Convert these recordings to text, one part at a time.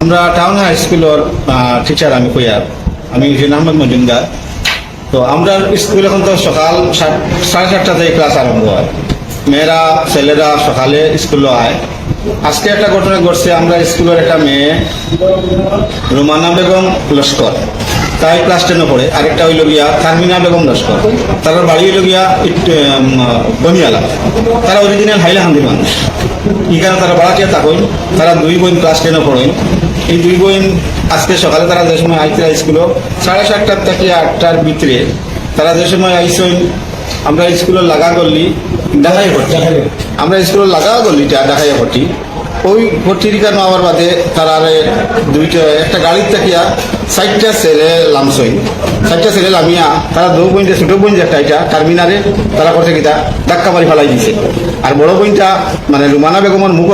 আমরা town high স্কুলের teacher আমি কইয়ার আমি হুসেন আহমদ মজুমদার। তো আমরা স্কুল এখন তো সকাল 7:30 থেকে ক্লাস আরম্ভ হয়। মেয়েরা ছেলেরা সকালে স্কুলে আয়। আজকে একটা ঘটনা ঘটছে, আমরা স্কুলের একটা মেয়ে রুমানা বেগম লস্কর, তাই ক্লাস 10 পড়ে। আরেকটা হইল গিয়া তারমিনা বেগম লস্কর, তার বাড়ি হইল গিয়া বনিয়ালা। তারা অরিজিনাল হাইলাকান্দির মানুষ। এখানে তারা বাড়াটিয়া থাকেন। তারা দুই বোন ক্লাস 10 পড়েন। এই দুই বোন আজকে সকালে তারা যে সময় আইতে স্কুল 7:30 থেকে 8টার ভিতরে তারা যে সময় আইসেন, আমরা স্কুলের লাগা করলি দেখাই ভর্তি, আমরা স্কুলের লাগা করলিটা দেখাই ভর্তি। ওই ভর্তির নেওয়ার বাদে তারা একটা গাড়ির থাকিয়া 4টা ছেলে লামসই, 4টা ছেলে লামিয়া তারা দু বোন, ছোট বোন যেটা এটা টার্মিনারে তারা করছে কিটা ধাক্কা মারি ফেলাই দিছে। আর বড় বোনটা মানে রুমানা বেগমের মুখ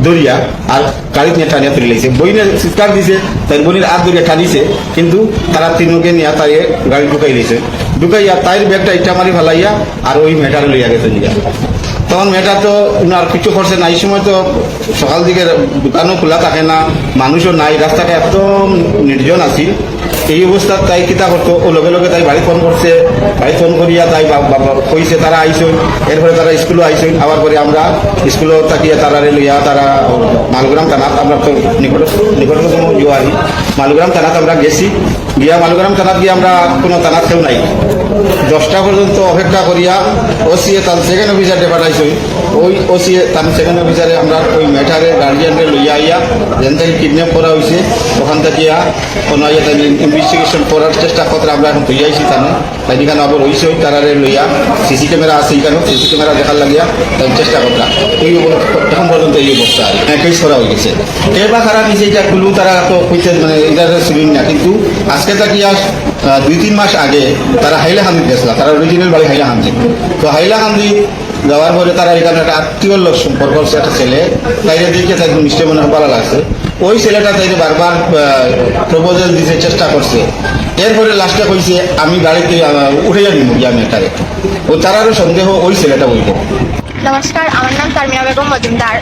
দরিয়া আর গাড়ি নিয়ে টানিয়া তুলে লাইছে। বইনের চিৎকার দিছে, তাই বোনের হাত দরিয়া টানিছে, কিন্তু তারা তিনকে নিয়ে তাই গাড়ি ঢুকাই দিয়েছে। ঢুকাইয়া তাইর ব্যাগটা ইটা মারি ফেলাইয়া আর ওই মেয়েটারে লইয়া গেছে নিয়া। তখন মেয়েটা তো আর কিছু করছে না। এই সময় তো সকাল দিকে দোকানও খোলা থাকে না, মানুষও নাই, রাস্তাটা একদম নির্জন আছিল। এই অবস্থায় তাই কিতা করতো, ও লগে লগে তাই বাড়ি ফোন করছে, বাড়ি ফোন করিয়া তাই কইছে তারা আইসন। এরপরে তারা স্কুলে আইসন। আবার পরে আমরা স্কুলে তাকিয়ে তারারে লইয়া তারা মালগ্রাম থানাত, আমরা তো নিকটতম জোয়ারি মালগ্রাম থানাত আমরা গেছি। গিয়া মালগ্রাম থানাত গিয়ে আমরা কোনো থানাত কেউ নাই, 10টা পর্যন্ত অপেক্ষা করিয়া ওসিএ তার সেকেন্ড অফিসারে পাঠাইছই। ওই ওসিএ তার সেকেন্ড অফিসারে আমরা ওই মেটারে গার্জিয়ানকে লইয়া আইয়া যেন থেকে কিডন্যাপ করা হয়েছে ওখান থেকে কোনো ইনভেস্টিগেশন করার চেষ্টা করতে আমরা এখন তুই আইছি তানো তাই এখানে আবার হয়েছে তারারে লইয়া সিসি ক্যামেরা আছে, এখানে সিসি ক্যামেরা দেখার লাগিয়া তাই চেষ্টা করতাম। এই এখন পর্যন্ত এই অবস্থা আর কেস করা হয়ে গেছে। কে বা খারাপ নিচে এটা কুলু তারা তো কইতে মানে এটা শুনিন না, কিন্তু আজকে তাকিয়া 2-3 মাস আগে তারা হাইলাকান্দি গেছিল। তারা অরিজিনাল বাড়ি হাইলাকান্দি। তো হাইলাকান্দি যাওয়ার পরে তারা এখানে একটা আত্মীয় লোক সম্পর্ক হচ্ছে একটা ছেলে, তাইরে দিকে তাই নিশ্চয় মনে ভালো লাগছে। ওই ছেলেটা তাইরে বারবার প্রপোজাল দিতে চেষ্টা করছে। এরপরে লাস্টে কইছে আমি গাড়িতে উঠে নিব আমি এটারে। ও তারারও সন্দেহ ওই ছেলেটা বলবো। নমস্কার, আমার নাম তারমিনা বেগম মজুমদার।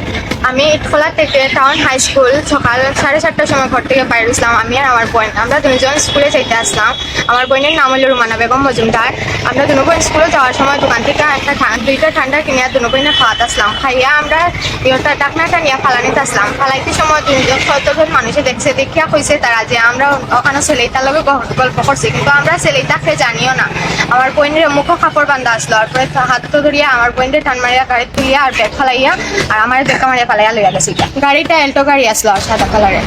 আমি ইটখোলা থেকে টাউন হাই স্কুল সকাল 7:30টার সময় ঘর থেকে বাইরে আসলাম। আমি আর আমার বোন, আমরা দুজন স্কুলে যেতে আসলাম। আমার বোনের নাম হলো রুমানা বেগম মজুমদার। আমরা দুনো বোন স্কুলে যাওয়ার সময় দোকান থেকে দুইটা ঠান্ডা কিনিয়া দুনো বোনে খাওয়াতে আসলাম। খাইয়া আমরা টাকনাটা নিয়ে ফালানিতে আসলাম। ফালাইতে সময় 200 মানুষে দেখছে, দেখিয়া কইছে তারা যে আমরা ওখানে ছেলেটার লগে গল্প করছি, কিন্তু আমরা ছেলেটাকে জানিও না। আমার বোনের মুখো কাপড় বান্ধা আসলো, তারপরে হাত ধরিয়া আমার বোনের টান মারিয়া গাড়ি তুলিয়া আর ব্যাগ ফালাইয়া আর আমার দেখা মারিয়া ফালাইয়া লইয়া গেছে। গাড়িটা এল্টো গাড়ি আসলো আর সাদা কালারের।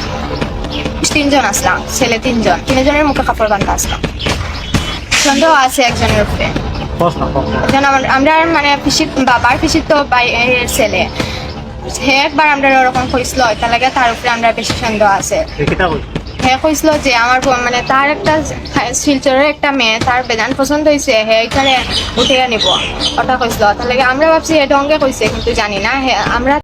3জন আসলাম, ছেলে 3জনের মুখে কাপড় বান্ধা আসলাম। সন্দেহ আছে একজনের উপরে। আমরা মানে বাবার পিসির তো বাইরের ছেলে, সে একবার আমরা ওরকম কইছিল, তার লাগে তার উপরে আমরা বেশি সন্দেহ আছে। হ্যাঁ কইছিল যে আমার মানে তার একটা শিলচরের একটা মেয়ে, তার বেদান পছন্দ হয়েছে, হ্যাঁ এখানে উঠে নিব ওটা কইছিল। তার লাগে আমরা ভাবছি এটা অঙ্গে কইছে, কিন্তু জানি না। হ্যাঁ আমরা